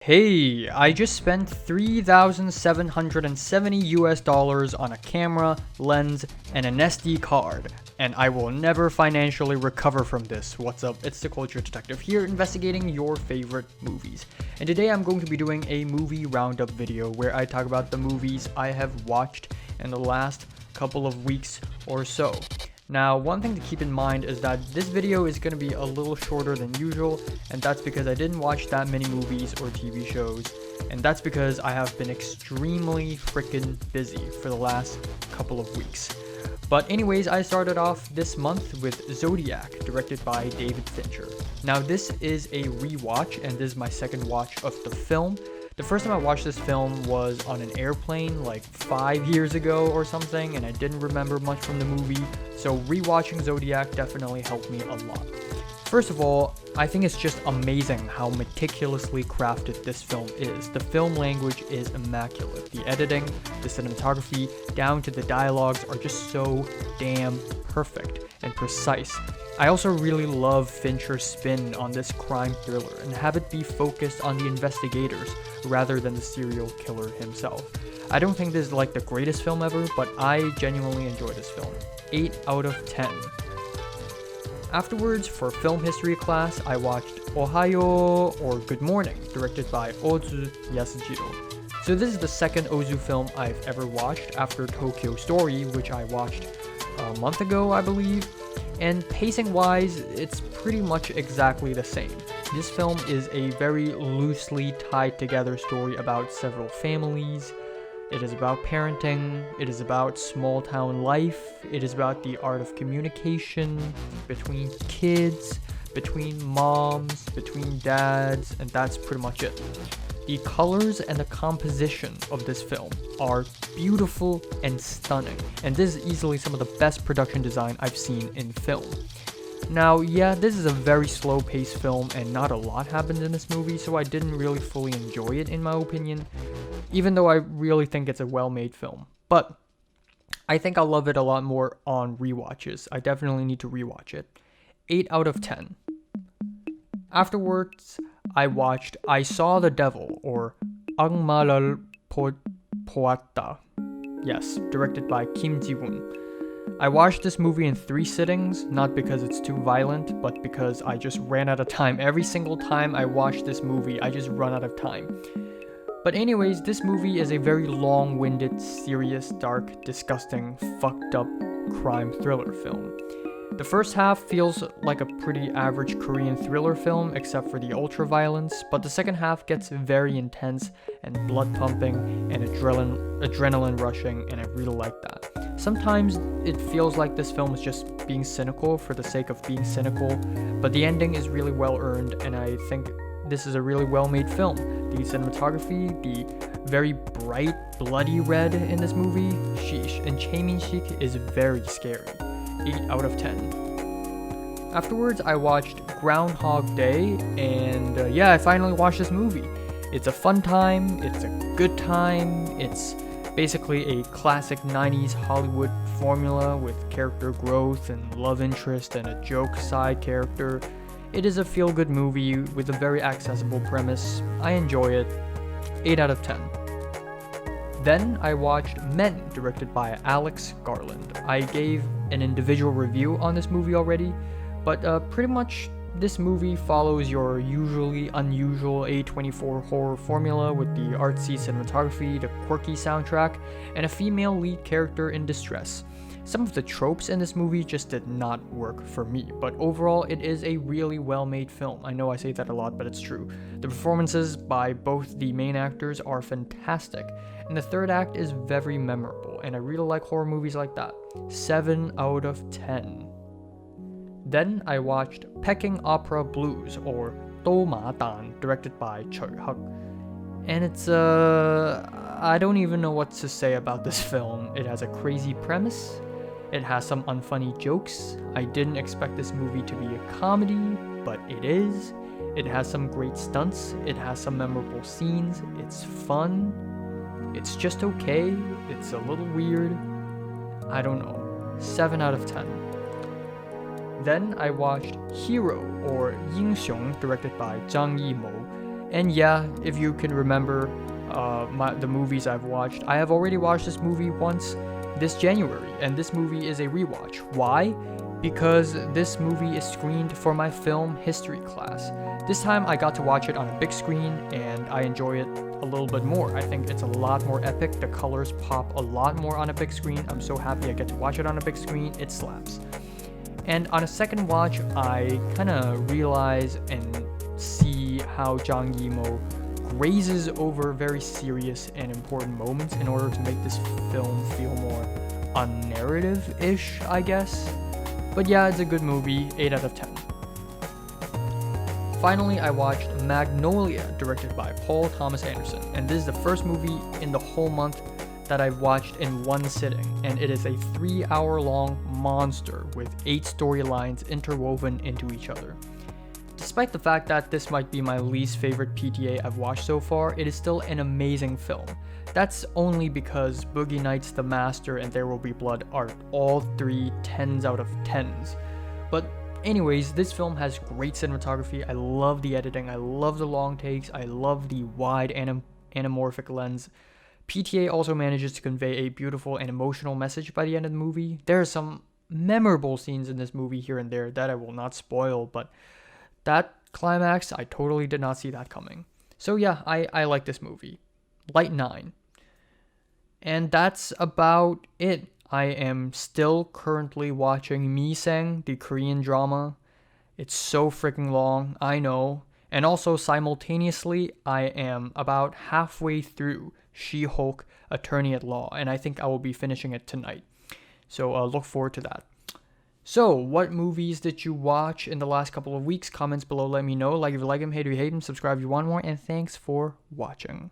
Hey, I just spent $3,770 on a camera, lens, and an SD card, and I will never financially recover from this. What's up? It's the Culture Detective here, investigating your favorite movies. And today I'm going to be doing a movie roundup video where I talk about the movies I have watched in the last couple of weeks or so. Now, one thing to keep in mind is that this video is going to be a little shorter than usual, and that's because I didn't watch that many movies or TV shows, and that's because I have been extremely freaking busy for the last couple of weeks. But anyways, I started off this month with Zodiac, directed by David Fincher. Now, this is a rewatch, and this is my second watch of the film. The first time I watched this film was on an airplane like 5 years ago or something, and I didn't remember much from the movie, so rewatching Zodiac definitely helped me a lot. First of all, I think it's just amazing how meticulously crafted this film is. The film language is immaculate. The editing, the cinematography, down to the dialogues are just so damn perfect and precise. I also really love Fincher's spin on this crime thriller and have it be focused on the investigators rather than the serial killer himself. I don't think this is like the greatest film ever, but I genuinely enjoy this film. 8 out of 10. Afterwards, for film history class, I watched Ohayo or Good Morning, directed by Ozu Yasujiro. So this is the second Ozu film I've ever watched after Tokyo Story, which I watched a month ago, I believe. And pacing-wise, it's pretty much exactly the same. This film is a very loosely tied together story about several families. It is about parenting, it is about small-town life, it is about the art of communication between kids, between moms, between dads, and that's pretty much it. The colors and the composition of this film are beautiful and stunning, and this is easily some of the best production design I've seen in film. Now, yeah, this is a very slow-paced film and not a lot happened in this movie, so I didn't really fully enjoy it in my opinion, even though I really think it's a well-made film. But I think I'll love it a lot more on rewatches. I definitely need to rewatch it. 8 out of 10. Afterwards, I watched I Saw the Devil, or 악마를 보았다. Yes, directed by Kim Ji-woon. I watched this movie in 3 sittings, not because it's too violent, but because I just ran out of time. Every single time I watch this movie, I just run out of time. But anyways, this movie is a very long-winded, serious, dark, disgusting, fucked up crime thriller film. The first half feels like a pretty average Korean thriller film except for the ultra-violence, but the second half gets very intense and blood-pumping and adrenaline rushing, and I really like that. Sometimes it feels like this film is just being cynical for the sake of being cynical, but the ending is really well-earned, and I think this is a really well-made film. The cinematography, the very bright, bloody red in this movie, sheesh, and Chae Min-sik is very scary. 8 out of 10. Afterwards, I watched Groundhog Day, and I finally watched this movie. It's a fun time, it's a good time, it's basically a classic 90s Hollywood formula with character growth and love interest and a joke side character. It is a feel-good movie with a very accessible premise. I enjoy it. 8 out of 10. Then I watched Men, directed by Alex Garland. I gave an individual review on this movie already, but pretty much this movie follows your usually unusual A24 horror formula with the artsy cinematography, the quirky soundtrack, and a female lead character in distress. Some of the tropes in this movie just did not work for me, but overall it is a really well-made film. I know I say that a lot, but it's true. The performances by both the main actors are fantastic, and the third act is very memorable, and I really like horror movies like that. 7 out of 10. Then I watched Peking Opera Blues, or Do Ma Dan, directed by Choi Huk. And it's I don't even know what to say about this film. It has a crazy premise. It has some unfunny jokes. I didn't expect this movie to be a comedy, but it is. It has some great stunts. It has some memorable scenes. It's fun. It's just okay. It's a little weird. I don't know. 7 out of 10. Then I watched Hero, or 英雄, directed by Zhang Yimou. And yeah, if you can remember the movies I've watched, I have already watched this movie once this January, and this movie is a rewatch. Why? Because this movie is screened for my film history class. This time I got to watch it on a big screen, and I enjoy it a little bit more. I think it's a lot more epic. The colors pop a lot more on a big screen. I'm so happy I get to watch it on a big screen. It slaps. And on a second watch, I kind of realize and see how Jang Yimou grazes over very serious and important moments in order to make this film feel more unnarrative-ish, I guess. But yeah, it's a good movie, 8 out of 10. Finally, I watched Magnolia, directed by Paul Thomas Anderson, and this is the first movie in the whole month that I've watched in one sitting, and it is a 3-hour-long monster with 8 storylines interwoven into each other. Despite the fact that this might be my least favorite PTA I've watched so far, it is still an amazing film. That's only because Boogie Nights, The Master, and There Will Be Blood are all 3 10s out of 10s. But anyways, this film has great cinematography. I love the editing, I love the long takes, I love the wide anamorphic lens. PTA also manages to convey a beautiful and emotional message by the end of the movie. There are some memorable scenes in this movie here and there that I will not spoil, but that climax, I totally did not see that coming. So yeah, I like this movie. Light 9. And that's about it. I am still currently watching Miseng, the Korean drama. It's so freaking long, I know. And also simultaneously, I am about halfway through She-Hulk Attorney at Law, and I think I will be finishing it tonight. So look forward to that. So, what movies did you watch in the last couple of weeks? Comments below, let me know. Like if you like them, hate if you hate them, subscribe if you want more, and thanks for watching.